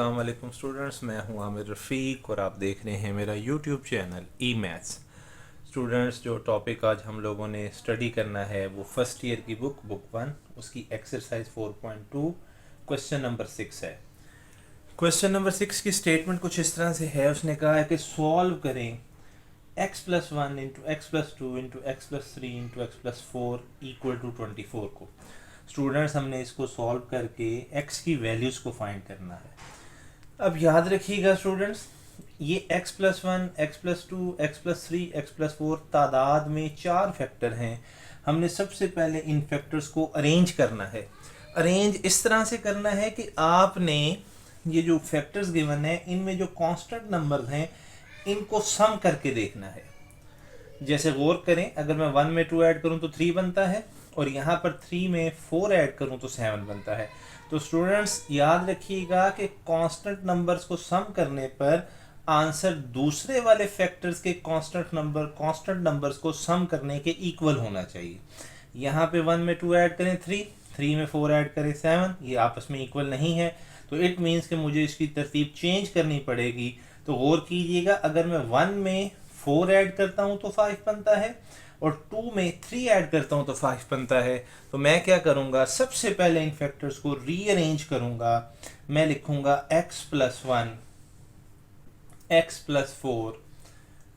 अस्सलाम वालेकुम स्टूडेंट्स, मैं हूं आमिर रफ़ीक और आप देख रहे हैं मेरा यूट्यूब चैनल ई मैथ्स। स्टूडेंट्स, जो टॉपिक आज हम लोगों ने स्टडी करना है वो फर्स्ट ईयर की बुक 1 उसकी एक्सरसाइज 4.2 क्वेश्चन नंबर 6 है। क्वेश्चन नंबर 6 की स्टेटमेंट कुछ इस तरह से है। उसने कहा है कि सॉल्व करें x+1 into x+2 into x+3 into x+4 equal to 24 को। स्टूडेंट्स, हमने इसको सॉल्व करके x की वैल्यूज़ को फाइंड करना है। अब याद रखिएगा स्टूडेंट्स, ये x+1 x+2 x+3 x+4 तादाद में 4 फैक्टर हैं। हमने सबसे पहले इन फैक्टर्स को अरेंज करना है। अरेंज इस तरह से करना है कि आपने ये जो फैक्टर्स गिवन है इनमें जो कांस्टेंट नंबर्स हैं इनको सम करके देखना है। जैसे गौर करें, अगर मैं 1 में 2 ऐड करूं तो 3 बनता है और यहाँ पर 3 में 4 ऐड करूं तो 7 बनता है। तो स्टूडेंट्स याद रखिएगा कि कांस्टेंट नंबर्स को सम करने पर आंसर दूसरे वाले फैक्टर्स के कांस्टेंट नंबर्स को सम करने के इक्वल होना चाहिए। यहाँ पे 1 में 2 ऐड करें 3 में 4 ऐड करें 7, ये आपस में इक्वल नहीं है। तो इट मीन्स कि मुझे इसकी तरतीब चेंज करनी पड़ेगी। तो गौर कीजिएगा, अगर मैं 1 में 4 ऐड करता हूँ तो 5 बनता है और 2 में 3 ऐड करता हूँ तो 5 बनता है। तो मैं क्या करूँगा, सबसे पहले इन फैक्टर्स को रीअरेंज करूँगा। मैं लिखूँगा x+1 x+4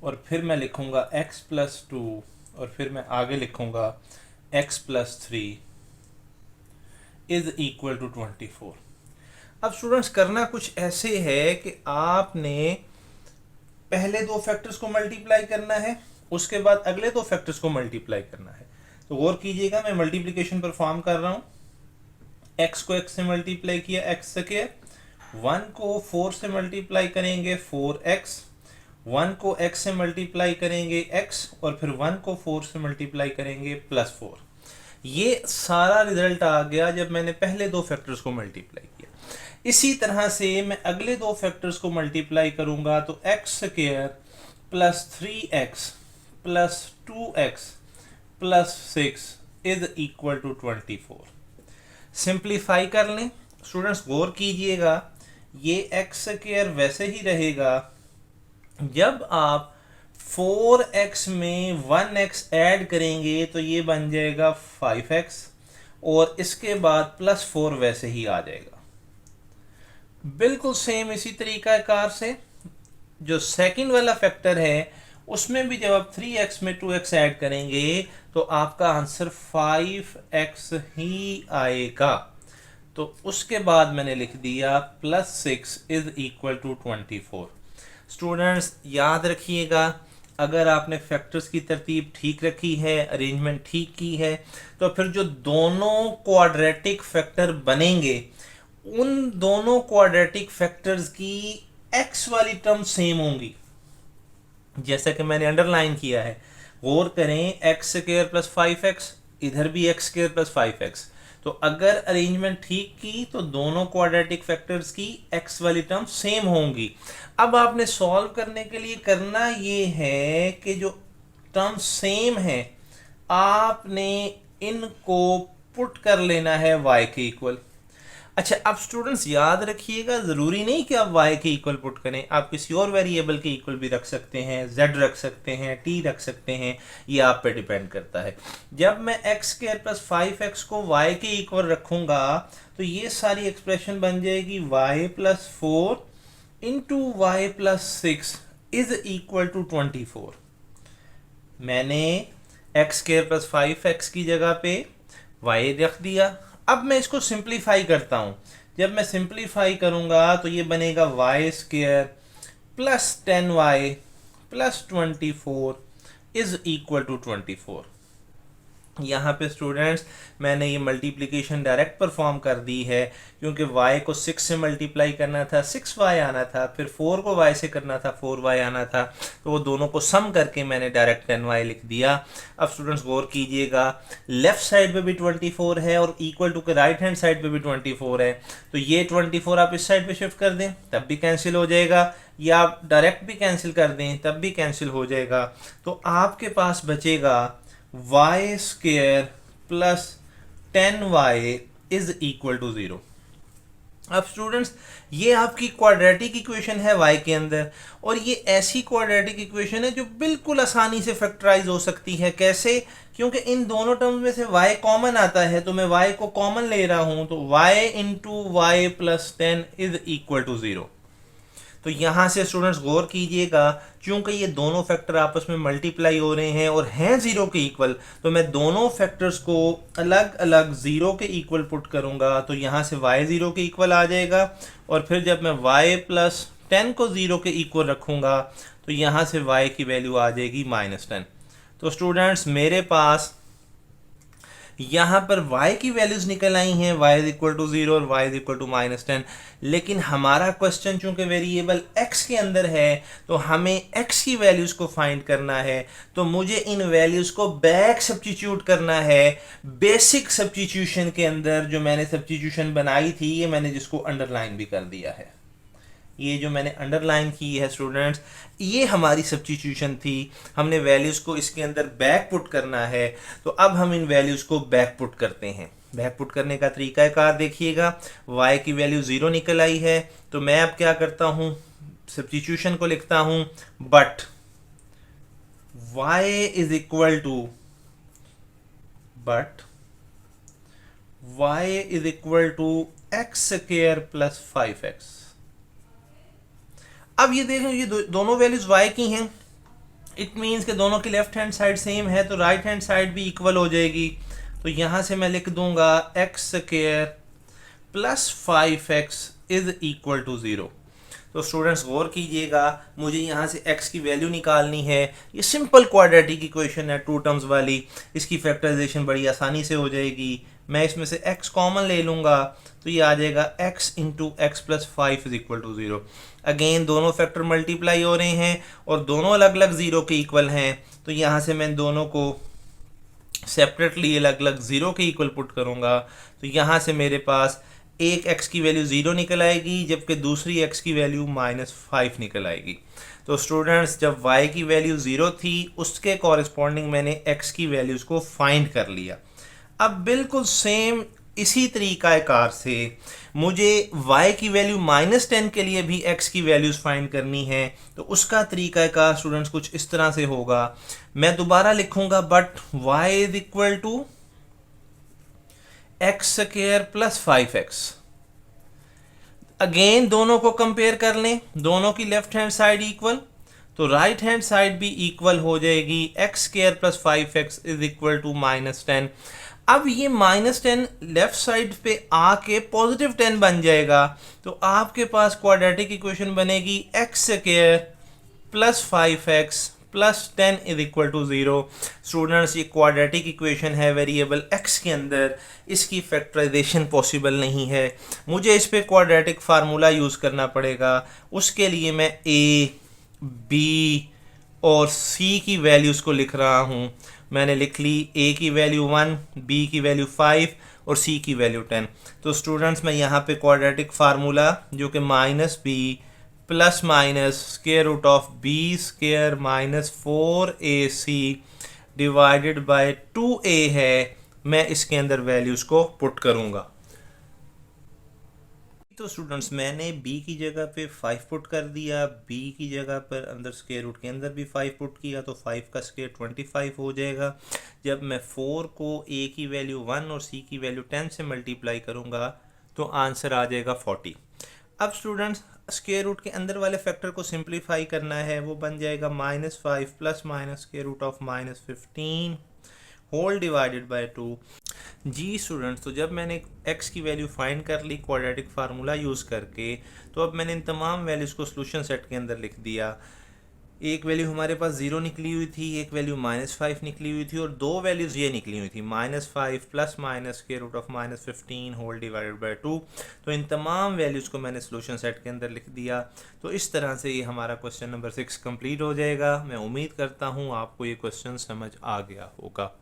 और फिर मैं लिखूँगा x+2 और फिर मैं आगे लिखूँगा x+3 इज इक्वल टू 24। अब स्टूडेंट्स, करना कुछ ऐसे है कि आपने पहले दो फैक्टर्स को मल्टीप्लाई करना है, उसके बाद अगले दो फैक्टर्स को मल्टीप्लाई करना है। तो गौर कीजिएगा, मैं मल्टीप्लिकेशन परफॉर्म कर रहा हूँ। x को x से मल्टीप्लाई किया x², 1 को 4 से मल्टीप्लाई करेंगे 4x, 1 को x से मल्टीप्लाई करेंगे x और फिर 1 को 4 से मल्टीप्लाई करेंगे +4। ये सारा रिजल्ट आ गया जब मैंने पहले दो फैक्टर्स को मल्टीप्लाई किया। इसी तरह से मैं अगले दो फैक्टर्स को मल्टीप्लाई करूंगा तो x² + 3x + 2x + 6 is equal to 24। Simplify कर लें। स्टूडेंट्स गौर कीजिएगा, ये x² वैसे ही रहेगा। जब आप 4x में 1x ऐड करेंगे तो ये बन जाएगा 5x और इसके बाद +4 वैसे ही आ जाएगा। बिल्कुल सेम इसी तरीका कार से जो सेकंड वाला फैक्टर है उसमें भी जब आप 3x में 2x ऐड करेंगे तो आपका आंसर 5x ही आएगा। तो उसके बाद मैंने लिख दिया +6 इज इक्वल टू 24। स्टूडेंट्स याद रखिएगा, अगर आपने फैक्टर्स की तरतीब ठीक रखी है, अरेंजमेंट ठीक की है, तो फिर जो दोनों क्वाड्रेटिक फैक्टर बनेंगे उन दोनों क्वाड्रेटिक फैक्टर्स की x वाली टर्म सेम होंगी। जैसा कि मैंने अंडरलाइन किया है, गौर करें, x² + 5x, इधर भी x² + 5x। तो अगर अरेंजमेंट ठीक की तो दोनों क्वाड्रेटिक फैक्टर्स की x वाली टर्म सेम होंगी। अब आपने सॉल्व करने के लिए करना ये है कि जो टर्म सेम है आपने इनको पुट कर लेना है y के इक्वल। अच्छा, अब स्टूडेंट्स याद रखिएगा, ज़रूरी नहीं कि आप y के इक्वल पुट करें, आप किसी और वेरिएबल के इक्वल भी रख सकते हैं, z रख सकते हैं, t रख सकते हैं, ये आप पे डिपेंड करता है। जब मैं x² + 5x को y के इक्वल रखूंगा तो ये सारी एक्सप्रेशन बन जाएगी y + 4 into y + 6 is equal to 24। मैंने x² + 5x की जगह पे y रख दिया। अब मैं इसको सिंप्लीफाई करता हूं। जब मैं सिंप्लीफाई करूंगा तो ये बनेगा y² + 10y + 24 is equal to 24। यहाँ पे स्टूडेंट्स मैंने ये मल्टीप्लिकेशन डायरेक्ट परफॉर्म कर दी है, क्योंकि y को 6 से मल्टीप्लाई करना था 6y आना था, फिर 4 को y से करना था 4y आना था, तो वो दोनों को सम करके मैंने डायरेक्ट 10y लिख दिया। अब स्टूडेंट्स गौर कीजिएगा, लेफ्ट साइड पे भी 24 है और इक्वल टू के राइट हैंड साइड पे भी 24 है। तो ये 24 आप इस साइड पे शिफ्ट कर दें तब भी कैंसिल हो जाएगा, या आप डायरेक्ट भी कैंसिल कर दें तब भी कैंसिल हो जाएगा। तो आपके पास बचेगा y² + 10y is equal to 0। अब स्टूडेंट्स ये आपकी क्वाड्रेटिक इक्वेशन है y के अंदर, और ये ऐसी क्वाड्रेटिक इक्वेशन है जो बिल्कुल आसानी से फैक्टराइज हो सकती है। कैसे? क्योंकि इन दोनों टर्म्स में से y कॉमन आता है, तो मैं y को कॉमन ले रहा हूं, तो y into y plus 10 is equal to 0। तो यहां से स्टूडेंट्स गौर कीजिएगा, क्योंकि ये दोनों फैक्टर आपस में मल्टीप्लाई हो रहे हैं और हैं जीरो के इक्वल, तो मैं दोनों फैक्टर्स को अलग अलग जीरो के इक्वल पुट करूंगा, तो यहां से y जीरो के इक्वल आ जाएगा, और फिर जब मैं y प्लस 10 को जीरो के इक्वल रखूंगा तो यहां से y की वैल्यू आ जाएगी -10। तो स्टूडेंट्स मेरे पास यहाँ पर y की वैल्यूज निकल आई हैं, y इज इक्वल टू 0 और y इज इक्वल टू -10, लेकिन हमारा क्वेश्चन चूंकि वेरिएबल x के अंदर है तो हमें x की वैल्यूज को फाइंड करना है, तो मुझे इन वैल्यूज को बैक सब्स्टिट्यूट करना है बेसिक सब्स्टिट्यूशन के अंदर। जो मैंने सब्स्टिट्यूशन बनाई थी, ये मैंने जिसको अंडरलाइन भी कर दिया है, ये जो मैंने अंडरलाइन की है स्टूडेंट्स, ये हमारी सब्स्टिट्यूशन थी। हमने वैल्यूज़ को इसके अंदर बैक पुट करना है, तो अब हम इन वैल्यूज़ को बैक पुट करते हैं। बैक पुट करने का तरीकाकार देखिएगा, y की वैल्यू 0 निकल आई है, तो मैं अब क्या करता हूँ, सब्स्टिट्यूशन को लिखता हूँ, but y is equal to x square plus 5x। अब ये देखें, ये दोनों वैल्यूज y की हैं, इट मीन्स कि दोनों की लेफ्ट हैंड साइड सेम है, तो राइट हैंड साइड भी इक्वल हो जाएगी। तो यहां से मैं लिख दूंगा x square plus 5x is equal to 0। तो स्टूडेंट्स गौर कीजिएगा, मुझे यहाँ से x की वैल्यू निकालनी है। ये सिंपल क्वाड्रेटिक इक्वेशन है, टू टर्म्स वाली, इसकी फैक्टराइजेशन बड़ी आसानी से हो जाएगी। मैं इसमें से x कॉमन ले लूँगा, तो ये आ जाएगा x into x plus 5 is equal to 0। Again दोनों फैक्टर मल्टीप्लाई हो रहे हैं और दोनों अलग अलग ज़ीरो के इक्वल हैं, तो यहाँ से मैं दोनों को सेपरेटली अलग अलग ज़ीरो के इक्वल पुट करूँगा। तो यहाँ से मेरे पास एक x की वैल्यू 0 निकल आएगी, जबकि दूसरी x की वैल्यू -5 निकल आएगी। तो स्टूडेंट्स जब y की वैल्यू 0 थी, उसके कॉरेस्पॉन्डिंग मैंने x की वैल्यूज़ को फाइंड कर लिया। अब बिल्कुल सेम इसी तरीक़ाकार से मुझे y की वैल्यू -10 के लिए भी x की वैल्यूज़ फाइंड करनी है, तो उसका तरीक़ाकार स्टूडेंट्स कुछ इस तरह से होगा। मैं दोबारा लिखूंगा, but y is equal to x square plus 5x। Again दोनों को कंपेयर कर लें, दोनों की लेफ्ट हैंड साइड इक्वल, तो राइट हैंड साइड भी इक्वल हो जाएगी। X square plus 5x is equal to -10। अब ये -10 लेफ्ट साइड पे आके पॉजिटिव 10 बन जाएगा, तो आपके पास क्वाड्रेटिक इक्वेशन बनेगी x square plus 5x plus 10 is equal to 0। Students ये क्वाड्रेटिक इक्वेशन है वेरिएबल x के अंदर, इसकी फैक्टराइजेशन पॉसिबल नहीं है, मुझे इस पे क्वाड्रेटिक फार्मूला यूज़ करना पड़ेगा। उसके लिए मैं a, b और c की वैल्यूज़ को लिख रहा हूँ। मैंने लिख ली a की वैल्यू 1, b की वैल्यू 5 और c की वैल्यू 10। तो स्टूडेंट्स मैं यहाँ पे क्वाड्रेटिक फार्मूला जो कि -b plus minus square root of B square minus 4ac divided by 2a है, मैं इसके अंदर वैल्यूज़ को पुट करूँगा। तो स्टूडेंट्स मैंने b की जगह पे 5 पुट कर दिया, b की जगह पर अंदर स्क्वायर रूट के अंदर भी 5 पुट किया, तो 5 का स्क्वायर 25 हो जाएगा। जब मैं 4 को a की वैल्यू 1 और c की वैल्यू 10 से मल्टीप्लाई करूँगा तो आंसर आ जाएगा 40। अब स्टूडेंट्स स्क्वायर रूट के अंदर वाले फैक्टर को सिंप्लीफाई करना है, वो बन जाएगा -5 plus minus square root of -15 whole divided by 2। जी स्टूडेंट्स, तो जब मैंने x की वैल्यू फाइंड कर ली क्वाड्रेटिक फार्मूला यूज़ करके, तो अब मैंने इन तमाम वैल्यूज़ को सोल्यूशन सेट के अंदर लिख दिया। एक वैल्यू हमारे पास 0 निकली हुई थी, एक वैल्यू -5 निकली हुई थी और दो वैल्यूज़ ये निकली हुई थी -5 plus minus square root of -15 whole divided by 2। तो इन तमाम वैल्यूज़ को मैंने सोल्यूशन सेट के अंदर लिख दिया। तो इस तरह से ये हमारा क्वेश्चन नंबर 6 कंप्लीट हो जाएगा। मैं उम्मीद करता हूँ आपको ये क्वेश्चन समझ आ गया होगा।